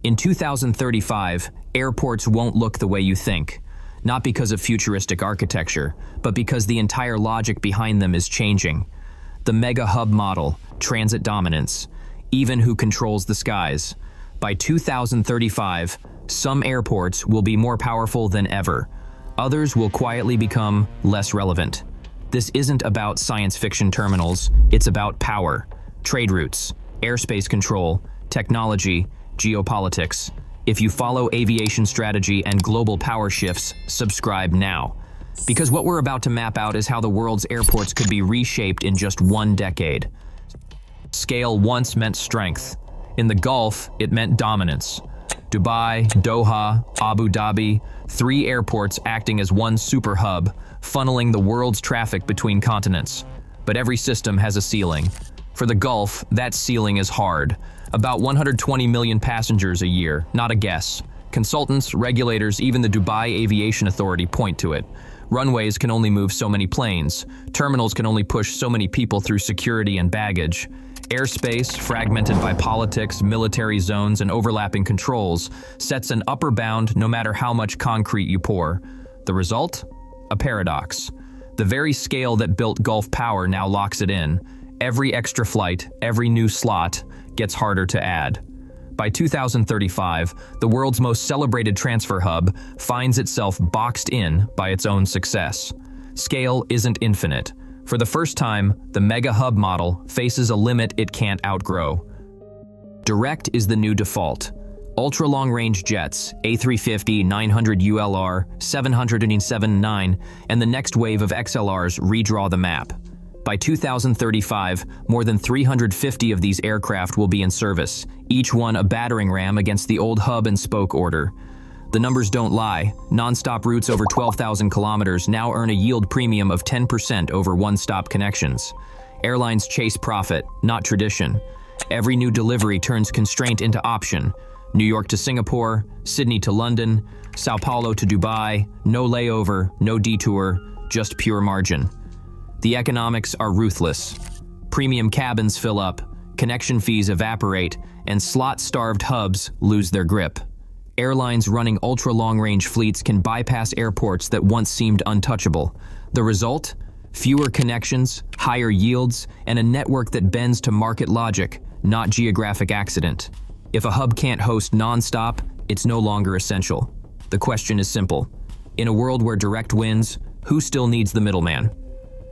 In 2035, airports won't look the way you think. Not because of futuristic architecture, but because the entire logic behind them is changing. The mega hub model, transit dominance, even who controls the skies. By 2035, some airports will be more powerful than ever. Others will quietly become less relevant. This isn't about science fiction terminals, it's about power, trade routes, airspace control, technology, geopolitics. If you follow aviation strategy and global power shifts, subscribe now. Because what we're about to map out is how the world's airports could be reshaped in just one decade. Scale once meant strength. In the Gulf, it meant dominance. Dubai, Doha, Abu Dhabi, 3 airports acting as one super hub, funneling the world's traffic between continents. But every system has a ceiling. For the Gulf, that ceiling is hard. About 120 million passengers a year, not a guess. Consultants, regulators, even the Dubai Aviation Authority point to it. Runways can only move so many planes. Terminals can only push so many people through security and baggage. Airspace, fragmented by politics, military zones, and overlapping controls, sets an upper bound no matter how much concrete you pour. The result? A paradox. The very scale that built Gulf power now locks it in. Every extra flight, every new slot, gets harder to add. By 2035, the world's most celebrated transfer hub finds itself boxed in by its own success. Scale isn't infinite. For the first time, the mega hub model faces a limit it can't outgrow. Direct is the new default. Ultra-long-range jets, A350, 900 ULR, 777-9, and the next wave of XLRs redraw the map. By 2035, more than 350 of these aircraft will be in service, each one a battering ram against the old hub-and-spoke order. The numbers don't lie. Non-stop routes over 12,000 kilometers now earn a yield premium of 10% over one-stop connections. Airlines chase profit, not tradition. Every new delivery turns constraint into option. New York to Singapore, Sydney to London, Sao Paulo to Dubai, no layover, no detour, just pure margin. The economics are ruthless. Premium cabins fill up, connection fees evaporate, and slot-starved hubs lose their grip. Airlines running ultra-long-range fleets can bypass airports that once seemed untouchable. The result? Fewer connections, higher yields, and a network that bends to market logic, not geographic accident. If a hub can't host non-stop, it's no longer essential. The question is simple. In a world where direct wins, who still needs the middleman?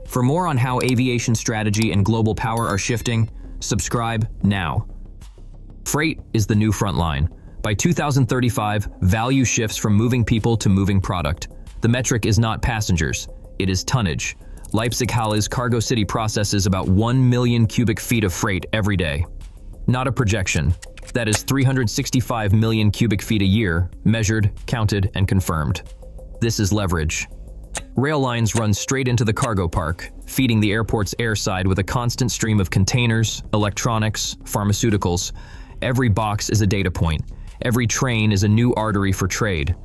For more on how aviation strategy and global power are shifting, subscribe now. Freight is the new front line. By 2035, value shifts from moving people to moving product. The metric is not passengers, it is tonnage. Leipzig-Halle's cargo city processes about 1 million cubic feet of freight every day. Not a projection. That is 365 million cubic feet a year, measured, counted, and confirmed. This is leverage. Rail lines run straight into the cargo park, feeding the airport's airside with a constant stream of containers, electronics, pharmaceuticals. Every box is a data point. Every train is a new artery for trade.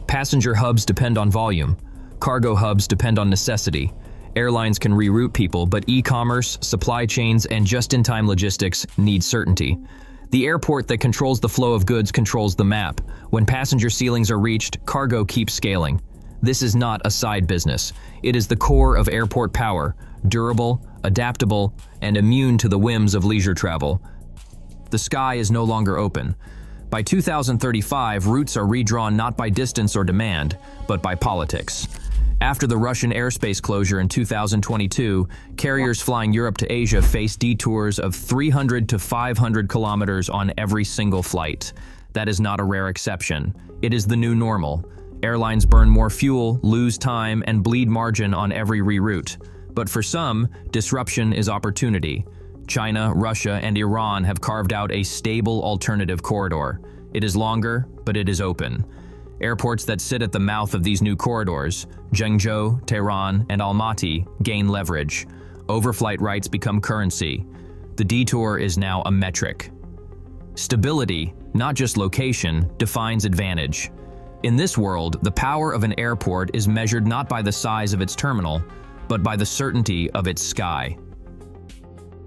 Passenger hubs depend on volume. Cargo hubs depend on necessity. Airlines can reroute people, but e-commerce, supply chains, and just-in-time logistics need certainty. The airport that controls the flow of goods controls the map. When passenger ceilings are reached, cargo keeps scaling. This is not a side business. It is the core of airport power, durable, adaptable, and immune to the whims of leisure travel. The sky is no longer open. By 2035, routes are redrawn not by distance or demand, but by politics. After the Russian airspace closure in 2022, carriers flying Europe to Asia face detours of 300 to 500 kilometers on every single flight. That is not a rare exception. It is the new normal. Airlines burn more fuel, lose time, and bleed margin on every reroute. But for some, disruption is opportunity. China, Russia, and Iran have carved out a stable alternative corridor. It is longer, but it is open. Airports that sit at the mouth of these new corridors, Zhengzhou, Tehran, and Almaty, gain leverage. Overflight rights become currency. The detour is now a metric. Stability, not just location, defines advantage. In this world, the power of an airport is measured not by the size of its terminal, but by the certainty of its sky.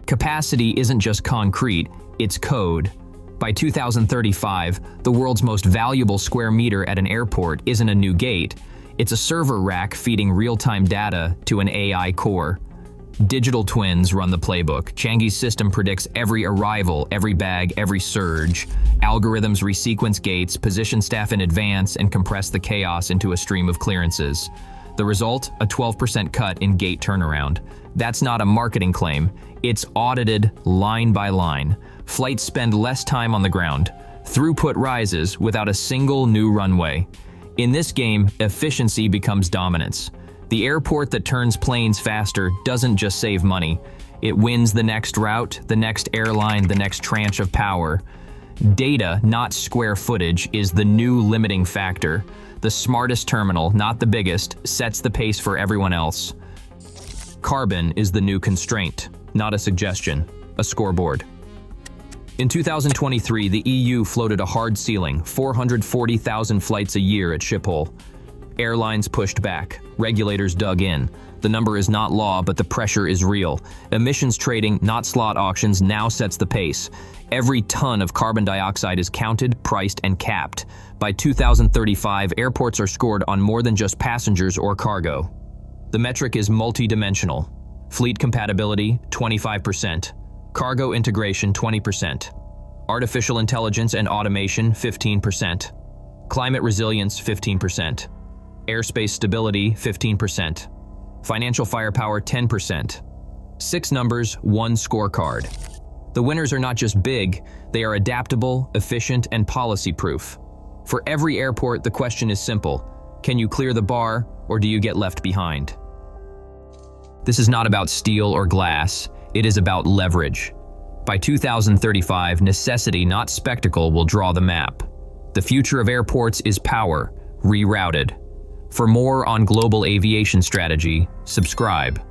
Capacity isn't just concrete, it's code. By 2035, the world's most valuable square meter at an airport isn't a new gate, it's a server rack feeding real-time data to an AI core. Digital twins run the playbook. Changi's system predicts every arrival, every bag, every surge. Algorithms resequence gates, position staff in advance, and compress the chaos into a stream of clearances. The result? A 12% cut in gate turnaround. That's not a marketing claim. It's audited line by line. Flights spend less time on the ground. Throughput rises without a single new runway. In this game, efficiency becomes dominance. The airport that turns planes faster doesn't just save money. It wins the next route, the next airline, the next tranche of power. Data, not square footage, is the new limiting factor. The smartest terminal, not the biggest, sets the pace for everyone else. Carbon is the new constraint, not a suggestion, a scoreboard. In 2023, the EU floated a hard ceiling, 440,000 flights a year at Schiphol. Airlines pushed back. Regulators dug in. The number is not law, but the pressure is real. Emissions trading, not slot auctions, now sets the pace. Every ton of carbon dioxide is counted, priced, and capped. By 2035, airports are scored on more than just passengers or cargo. The metric is multi-dimensional. Fleet compatibility, 25%. Cargo integration, 20%. Artificial intelligence and automation, 15%. Climate resilience, 15%. Airspace stability, 15%. Financial firepower, 10%. 6 numbers, 1 scorecard. The winners are not just big, they are adaptable, efficient, and policy-proof. For every airport, the question is simple. Can you clear the bar, or do you get left behind? This is not about steel or glass, it is about leverage. By 2035, necessity, not spectacle, will draw the map. The future of airports is power, rerouted. For more on global aviation strategy, subscribe.